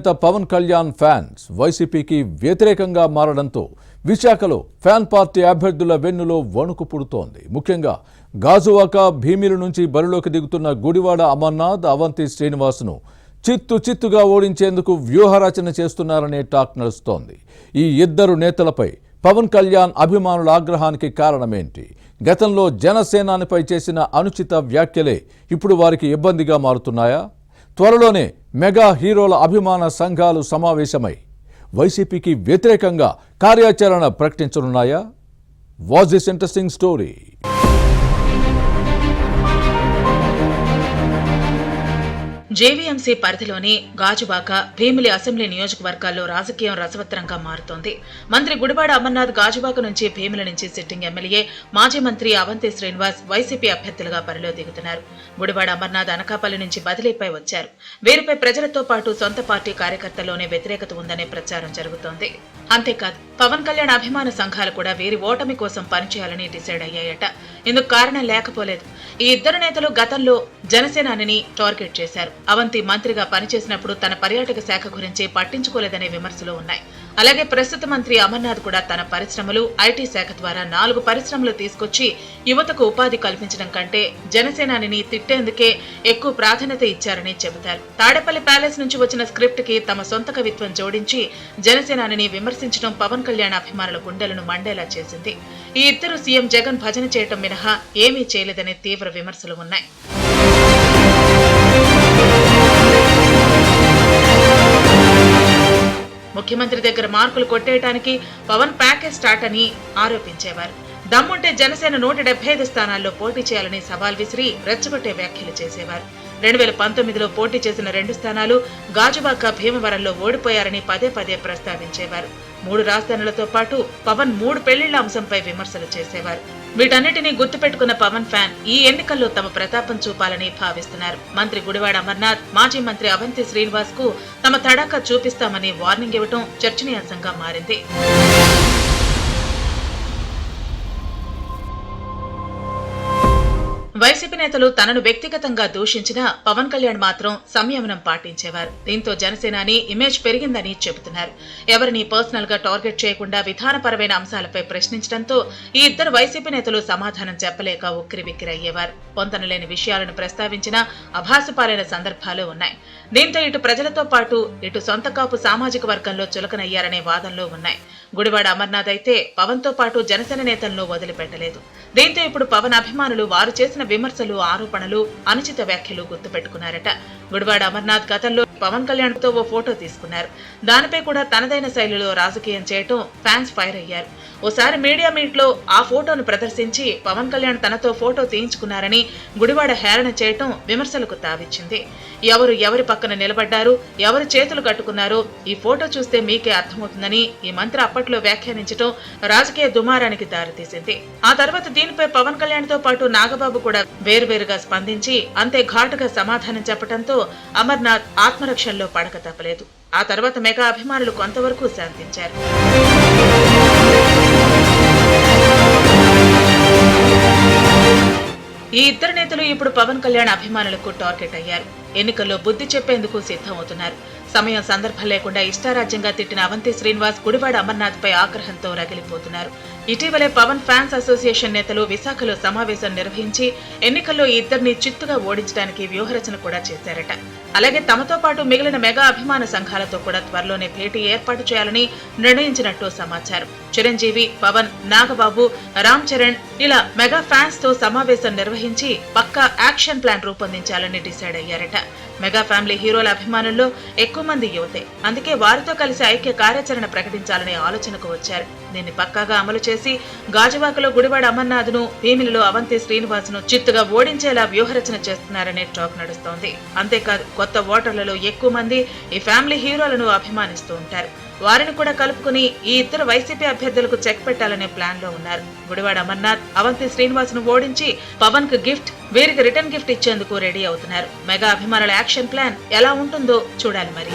నేత పవన్ కళ్యాణ్ ఫ్యాన్స్ వైసీపీకి వ్యతిరేకంగా మారడంతో విశాఖలో ఫ్యాన్ పార్టీ అభ్యర్థుల వెన్నులో వణుకు పుడుతోంది. ముఖ్యంగా గాజువాక భీమిలి నుంచి బరిలోకి దిగుతున్న గుడివాడ అమర్నాథ్, అవంతి శ్రీనివాస్ను చిత్తుగా ఓడించేందుకు వ్యూహరచన చేస్తున్నారనే టాక్ నడుస్తోంది. ఈ ఇద్దరు నేతలపై పవన్ కళ్యాణ్ అభిమానుల ఆగ్రహానికి కారణమేంటి? గతంలో జనసేనానిపై చేసిన అనుచిత వ్యాఖ్యలే ఇప్పుడు వారికి ఇబ్బందిగా మారుతున్నాయా? త్వరలోనే మెగా హీరోల అభిమాన సంఘాలు సమావేశమై వైసీపీకి వ్యతిరేకంగా కార్యాచరణ ప్రకటించనున్నాయా? Watch this interesting story. GVMC పరిధిలోని గాజువాక, భీమిలి అసెంబ్లీ నియోజకవర్గాల్లో రాజకీయం రసవత్తరంగా మారుతోంది. మంత్రి గుడివాడ అమర్నాథ్ గాజువాక నుంచి, భీమిలి నుంచి సిట్టింగ్ ఎమ్మెల్యే, మాజీ మంత్రి అవంతి శ్రీనివాస్ వైసీపీ అభ్యర్థులుగా బరిలో దిగుతున్నారు. గుడివాడ అమర్నాథ్ అనకాపల్లి నుంచి బదిలీపై వచ్చారు. వీరిపై ప్రజలతో పాటు సొంత పార్టీ కార్యకర్తల్లోనే వ్యతిరేకత ఉందనే ప్రచారం జరుగుతోంది. అంతేకాదు, పవన్ కళ్యాణ్ అభిమాన సంఘాలు కూడా వీరి ఓటమి కోసం పనిచేయాలని డిసైడ్ అయ్యాయట. ఇందుకు కారణం లేకపోలేదు. ఈ ఇద్దరు నేతలు గతంలో జనసేనాని టార్గెట్ చేశారు. అవంతి మంత్రిగా పనిచేసినప్పుడు తన పర్యాటక శాఖ గురించి పట్టించుకోలేదనే విమర్శలు ఉన్నాయి. అలాగే ప్రస్తుత మంత్రి అమర్నాథ్ కూడా తన పరిశ్రమలు, ఐటీ శాఖ ద్వారా 4 పరిశ్రమలు తీసుకొచ్చి యువతకు ఉపాధి కల్పించడం కంటే జనసేనాని తిట్టేందుకే ఎక్కువ ప్రాధాన్యత ఇచ్చారని చెబుతారు. తాడేపల్లి ప్యాలెస్ నుంచి వచ్చిన స్క్రిప్ట్ కి తమ సొంత కవిత్వం జోడించి జనసేనాని విమర్శించడం పవన్ కళ్యాణ్ అభిమానుల గుండెలను మండేలా చేసింది. ఈ ఇద్దరు సీఎం జగన్ భజన చేయటం మినహా ఏమీ చేయలేదనే తీవ్ర విమర్శలు ఉన్నాయి. ముఖ్యమంత్రి దగ్గర మార్కులు కొట్టేయడానికి పవన్ ప్యాకేజ్ స్టార్ట్ అని ఆరోపించేవారు. దమ్ముంటే జనసేన 175 స్థానాల్లో పోటీ చేయాలని సవాల్ విసిరి రెచ్చగొట్టే వ్యాఖ్యలు చేసేవారు. 2019లో పోటీ చేసిన 2 స్థానాలు గాజువాక, భీమవరంలో ఓడిపోయారని పదే ప్రస్తావించేవారు. 3 రాజధానులతో పాటు పవన్ 3 పెళ్లిళ్ల అంశంపై విమర్శలు చేసేవారు. వీటన్నిటినీ గుర్తుపెట్టుకున్న పవన్ ఫ్యాన్ ఈ ఎన్నికల్లో తమ ప్రతాపం చూపాలని భావిస్తున్నారు. మంత్రి గుడివాడ అమర్నాథ్, మాజీ మంత్రి అవంతి శ్రీనివాస్ కు తమ తడాకా చూపిస్తామని వార్నింగ్ ఇవ్వటం చర్చనీయాంశంగా మారింది. వైసీపీ నేతలు తనను వ్యక్తిగతంగా దూషించినా పవన్ కళ్యాణ్ మాత్రం సంయమనం పాటించేవారు. దీంతో జనసేనాని ఇమేజ్ పెరిగిందని చెబుతున్నారు. ఎవరిని పర్సనల్ గా టార్గెట్ చేయకుండా విధానపరమైన అంశాలపై ప్రశ్నించడంతో ఈ ఇద్దరు వైసీపీ నేతలు సమాధానం చెప్పలేక ఉక్కిరిబిక్కిరయ్యేవారు. పొంతనలేని విషయాలను ప్రస్తావించినా అభాసుపాలైన సందర్భాలు ఉన్నాయి. దీంతో ఇటు ప్రజలతో పాటు ఇటు సొంత కాపు సామాజిక వర్గంలో చులకనయ్యారనే వాదనలు ఉన్నాయి. గుడివాడ అమర్నాథ్ అయితే పవన్ తో పాటు జనసేన నేతలను వదిలిపెట్టలేదు. దీంతో ఇప్పుడు పవన్ అభిమానులు వారు చేసిన విమర్శలు, ఆరోపణలు, అనుచిత వ్యాఖ్యలు గుర్తుపెట్టుకున్నారట. గుడివాడ అమర్నాథ్ గతంలో పవన్ కళ్యాణ్ తో ఓ ఫోటో తీసుకున్నారు. దానిపై కూడా తనదైన శైలిలో రాజకీయం చేయటం ఫ్యాన్స్ ఫైర్ అయ్యారు. ఓసారి మీడియా మీట్ లో ఆ ఫోటోను ప్రదర్శించి పవన్ కళ్యాణ్ తనతో ఫోటో తీయించుకున్నారని గుడివాడ హేళన చేయటం విమర్శలకు తావిచ్చింది. ఎవరి పక్కన నిలబడ్డారు, ఎవరు చేతులు కట్టుకున్నారో ఈ ఫోటో చూస్తే మీకే అర్థమవుతుందని ఈ మంత్రి అప్పట్లో వ్యాఖ్యానించడం రాజకీయ దుమారానికి దారితీసింది. ఆ తర్వాత దీనిపై పవన్ కళ్యాణ్ తో పాటు నాగబాబు కూడా వేరువేరుగా స్పందించి అంతే ఘాటుగా సమాధానం చెప్పడంతో అమర్నాథ్ ఆత్మరక్షణలో పడక తప్పలేదు. ఆ తర్వాత మెగా అభిమానులు కొంతవరకు శాంతించారు. ఈ ఇద్దరు నేతలు ఇప్పుడు పవన్ కళ్యాణ్ అభిమానులకు టార్గెట్ అయ్యారు. ఎన్నికల్లో బుద్ధి చెప్పేందుకు సిద్ధమవుతున్నారు. సమయం సందర్భం లేకుండా ఇష్టారాజ్యంగా తిట్టిన అవంతి శ్రీనివాస్ గుడివాడ అమర్నాథ్ పై ఆగ్రహంతో రగిలిపోతున్నారు. ఇటీవలే పవన్ ఫ్యాన్స్ అసోసియేషన్ నేతలు విశాఖలో సమావేశం నిర్వహించి ఎన్నికల్లో ఈ ఇద్దరిని చిత్తుగా ఓడించడానికి వ్యూహరచన కూడా చేశారట. అలాగే తమతో పాటు మిగిలిన మెగా అభిమాన సంఘాలతో కూడా త్వరలోనే భేటీ ఏర్పాటు చేయాలని నిర్ణయించినట్టు సమాచారం. చిరంజీవి, పవన్, నాగబాబు, రామ్ చరణ్ ఇలా మెగా ఫ్యాన్స్ తో సమావేశం నిర్వహించి పక్కా యాక్షన్ ప్లాన్ రూపొందించాలని డిసైడ్ అయ్యారట. మెగా ఫ్యామిలీ హీరోల అభిమానుల్లో ఎక్కువ మంది యువతే. అందుకే వారితో కలిసి ఐక్య కార్యాచరణ ప్రకటించాలనే ఆలోచనకు వచ్చారు. దీన్ని పక్కాగా అమలు చేసి గాజువాకలో గుడివాడ అమర్నాథ్ ను, భీమిలిలో అవంతి శ్రీనివాస్ ను చిత్తుగా ఓడించేలా వ్యూహరచన చేస్తున్నారనే టాక్ నడుస్తోంది. అంతేకాదు, కొత్త ఓటర్లలో ఎక్కువ మంది ఈ ఫ్యామిలీ హీరోలను అభిమానిస్తూ ఉంటారు. వారిని కూడా కలుపుకుని ఈ ఇద్దరు వైసీపీ అభ్యర్థులకు చెక్ పెట్టాలనే ప్లాన్ లో ఉన్నారు. గుడివాడ అమర్నాథ్, అవంతి శ్రీనివాస్ ను ఓడించి పవన్ కు గిఫ్ట్, వీరికి రిటర్న్ గిఫ్ట్ ఇచ్చేందుకు రెడీ అవుతున్నారు. మెగా అభిమానుల యాక్షన్ ప్లాన్ ఎలా ఉంటుందో చూడాలి మరి.